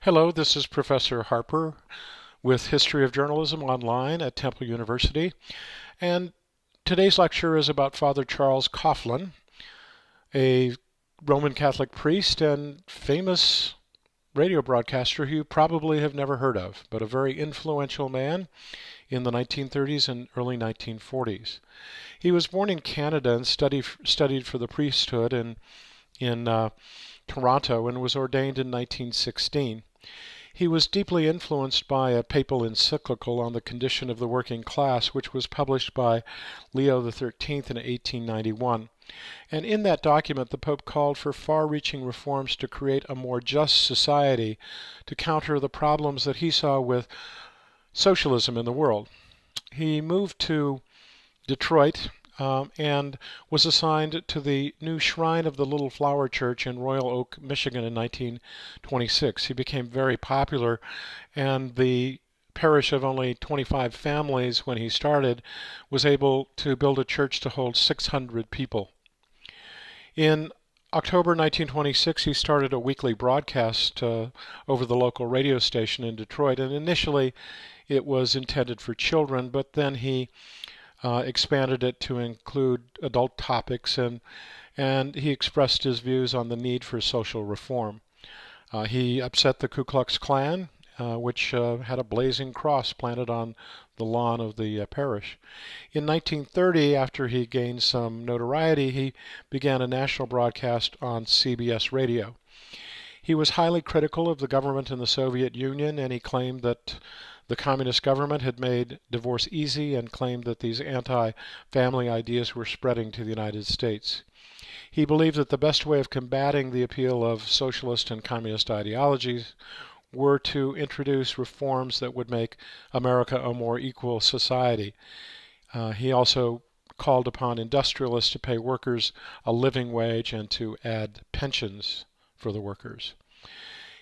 Hello, this is Professor Harper with History of Journalism online at Temple University. And today's lecture is about Father Charles Coughlin, a Roman Catholic priest and famous radio broadcaster who you probably have never heard of, but a very influential man in the 1930s and early 1940s. He was born in Canada and studied for the priesthood in Toronto and was ordained in 1916. He was deeply influenced by a papal encyclical on the condition of the working class, which was published by Leo XIII in 1891. And in that document, the Pope called for far-reaching reforms to create a more just society to counter the problems that he saw with socialism in the world. He moved to Detroit and was assigned to the new Shrine of the Little Flower Church in Royal Oak, Michigan in 1926. He became very popular, and the parish of only 25 families when he started was able to build a church to hold 600 people. In October 1926, he started a weekly broadcast over the local radio station in Detroit, and initially it was intended for children, but then he expanded it to include adult topics, and he expressed his views on the need for social reform. He upset the Ku Klux Klan, which had a blazing cross planted on the lawn of the parish. In 1930, after he gained some notoriety, he began a national broadcast on CBS radio. He was highly critical of the government in the Soviet Union, and he claimed that the communist government had made divorce easy and claimed that these anti-family ideas were spreading to the United States. He believed that the best way of combating the appeal of socialist and communist ideologies were to introduce reforms that would make America a more equal society. He also called upon industrialists to pay workers a living wage and to add pensions for the workers.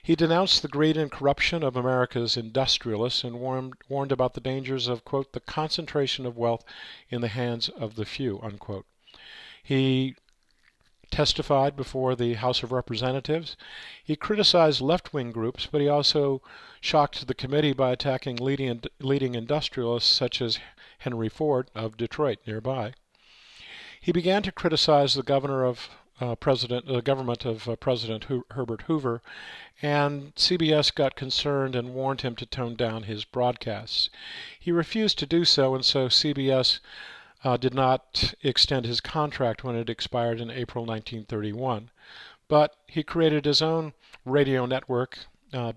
He denounced the greed and corruption of America's industrialists and warned about the dangers of, quote, the concentration of wealth in the hands of the few, unquote. He testified before the House of Representatives. He criticized left-wing groups, but he also shocked the committee by attacking leading industrialists such as Henry Ford of Detroit nearby. He began to criticize the government of President Herbert Hoover, and CBS got concerned and warned him to tone down his broadcasts. He refused to do so, and so CBS did not extend his contract when it expired in April 1931. But he created his own radio network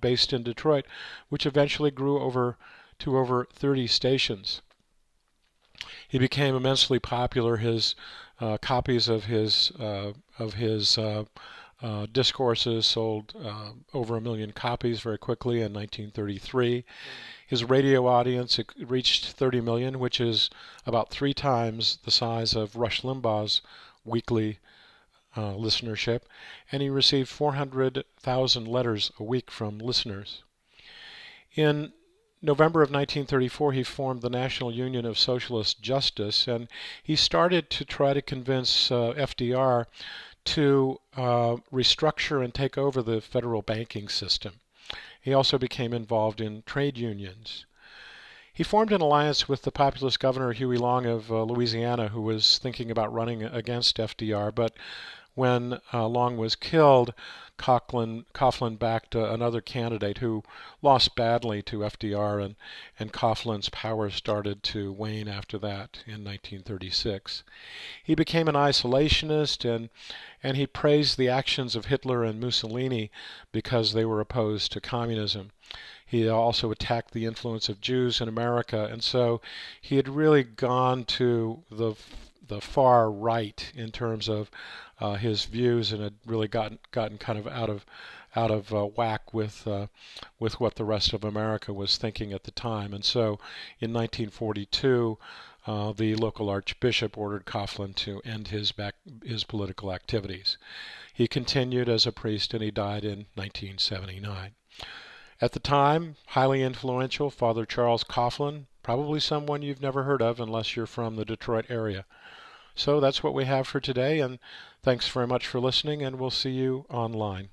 based in Detroit, which eventually grew to over 30 stations. He became immensely popular. His copies of his discourses sold over 1 million copies very quickly in 1933. His radio audience reached 30 million, which is about 3 times the size of Rush Limbaugh's weekly listenership, and he received 400,000 letters a week from listeners. In November of 1934, he formed the National Union of Socialist Justice, and he started to try to convince FDR to restructure and take over the federal banking system. He also became involved in trade unions. He formed an alliance with the populist governor Huey Long of Louisiana, who was thinking about running against FDR, but when Long was killed, Coughlin backed another candidate who lost badly to FDR, and Coughlin's power started to wane after that in 1936. He became an isolationist, and he praised the actions of Hitler and Mussolini because they were opposed to communism. He also attacked the influence of Jews in America, and so he had really gone to the far right in terms of his views, and had really gotten kind of out of whack with what the rest of America was thinking at the time. And so, in 1942, the local archbishop ordered Coughlin to end his political activities. He continued as a priest, and he died in 1979. At the time, highly influential, Father Charles Coughlin, probably someone you've never heard of unless you're from the Detroit area. So that's what we have for today, and thanks very much for listening, and we'll see you online.